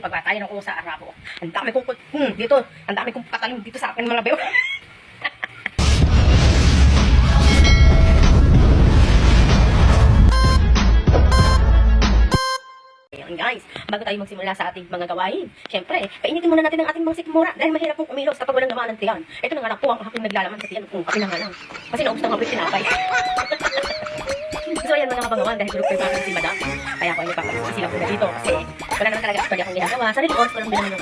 pagbatayan ako sa Arabo. Ang dami kong, dito, ang dami kong patalim dito sa akin mga bew. Ayan guys, bago tayo magsimula sa ating mga gawain, syempre, painitin muna natin ang ating mga sikmura dahil mahirap pong kumilos kapag walang laman ng tiyan. Ito na nga lang po ang aking naglalaman sa tiyan kung kape na nga lang. Kasi naubos na nga po yung tinapay. So ayan mga kabangawan, dahil group paper si Madam, kaya ako ay nagpapag-isila po na dito kasi wala naman talaga actually akong ginagawa. Sa records ko lang din naman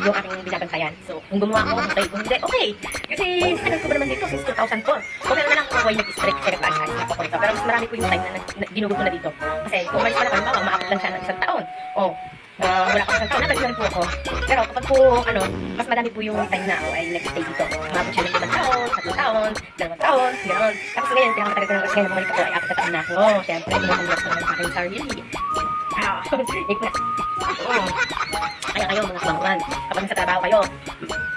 yung aking binabantayan. So kung gumawa ako, okay, kung hindi, okay. Kasi tagal ko ba naman dito since 2004. Okay na lang kung ako ay nag-strict kasi nag-aayos ako ko rito. Pero mas marami po yung time na ginugot ko na dito. Kasi kung umalis pa na kalimbawa, umaabot lang siya ng isang taon. Wala pa isang taon, nabalik na rin po ako. Pero kapag po, mas madami po yung time na ako ay nag-stay dito. Umabot siya ng 5 taon, 3 taon, 2 taon, gano'n. Tapos ngayon, pinakamatagal ko ngayon bumalik ako ay 4 na taon na ako. Siyempre, bumalik naman sa akin sa sarili. Kaya kayo mga kabanguan, kapag nasa trabaho kayo,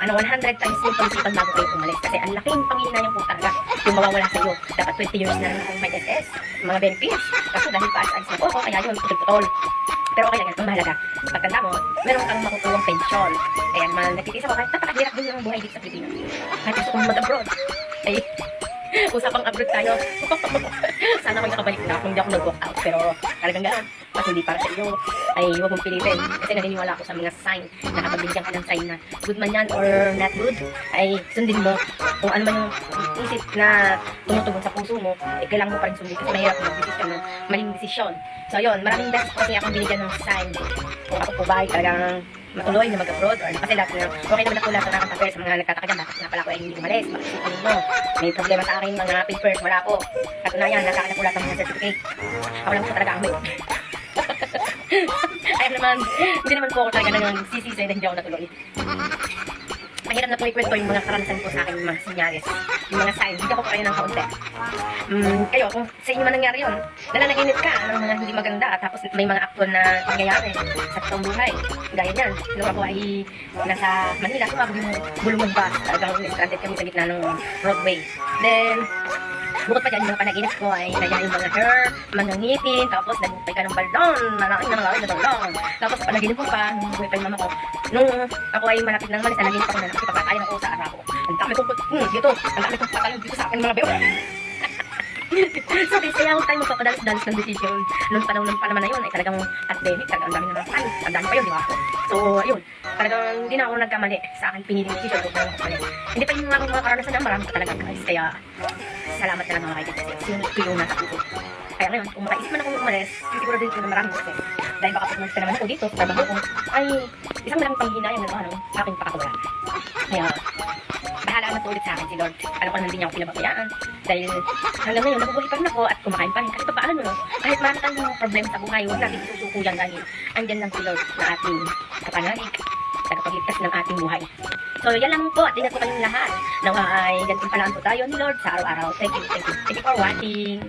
100 times yung pag-isipan bago kayo umalis. Kasi ang laking panghihinayang po talaga yung mawawala sa iyo. Dapat 20 years na rin akong may SS, mga benefits. Kasi dahil paas-alis na po ako, kaya yun, putol-putol. Pero okay lang yan, ang mahalaga. Pagkanda mo, meron kang makukuwang pensyon. Kaya naman, nagtitiis ako kahit napakahirap din ang buhay dito sa Pilipinas. Kahit gusto kong mag-abroad. Ay, usapang abroad tayo. Sana ako nakabalik na kung hindi ako nag-walk out. Pero talagang gano'n. Pag hindi para sa iyo, ay huwag mong pilitin. Kasi naniniwala ako sa mga sign na kapag binigyan ka ng sign na good man yan or not good, ay sundin mo. Kung ano man yung isip na tumutugon sa puso mo, kailangan mo pa rin sundin. Kasi mahirap mag-desisyon ng maling desisyon. So yun, maraming beses kasi akong binigyan ng sign. Kung ako po ba ay talagang matuloy na mag-abroad or kasi lahat na okay naman ako lahat na nakakapapel sa mga nagkakagyan. Bakit nga pala ako ay hindi umalis? Bakit isipin mo? May problema sa akin mga papers, wala ako. Katunayan, nasa akin na po lahat ng mga certificate. Ako lang po talaga ang may. Ay naman, hindi naman po ako talaga nagsisisi na hindi ako natuloy. Mahirap na po ikwento yung mga karanasan ko sa akin, mga sinyaris, yung mga signs. Hindi ako po kayo ng kaunti. Kayo, kung sa inyo man nangyari yun, nananaginip ka ng mga hindi maganda at tapos may mga aktwal na pangyayari sa totoong buhay. Gaya niyan, nung ako ay nasa Manila, sumabog yung bulungan bus. Talagang stranded kami sa gitna ng roadway. Then, bukod pa dyan, yung panaginip ko ay kaya yung mga hair, mga ngipin, tapos nagupay ka ng balon, malaking na mga balon. Tapos panaginip ko pa, nung buhay pa yung mama ko, nung ako ay malapit ng malis, nanaginip ako na nakipagpatayan ako sa Arabo. Ang dami kong dito, ang dami kong patalim dito sa akin mga bew. So, kaya ako tayo magpapadalos-dalos ng decision. Noong panahon pa naman na yun, ay talagang pandemic, talagang ang dami naman tayo. Ang dami pa yun, di ba? So, ayun. Talagang hindi na ako nagkamali sa akin piniling decision. Hindi pa yung mga karanasan na marami pa talaga guys. Kaya, salamat na lang mga kaibigan kasi sinunod ko yung nasa puso. Kaya ngayon, kung makaisip man akong umalis, siguro din ko na maraming kasi. Dahil baka pag nagsa naman ako dito, sa trabaho ko, ay isang malaking panghinayang na aking pakakawala. Kaya, bahala na po ulit sa akin si Lord. Alam ko naman din niya ako pinababayaan. Dahil hanggang ngayon, nabubuhay pa rin ako at kumakain pa rin. Kahit pa paano, kahit marami tayong problema sa buhay, huwag natin isusuko yan dahil andyan lang si Lord na ating kapanalig, tagapagligtas ng ating buhay. So, yan lang po at ingat po kayong lahat. Nawa ay ganitong palaan po tayo ni Lord sa araw-araw. Thank you for watching.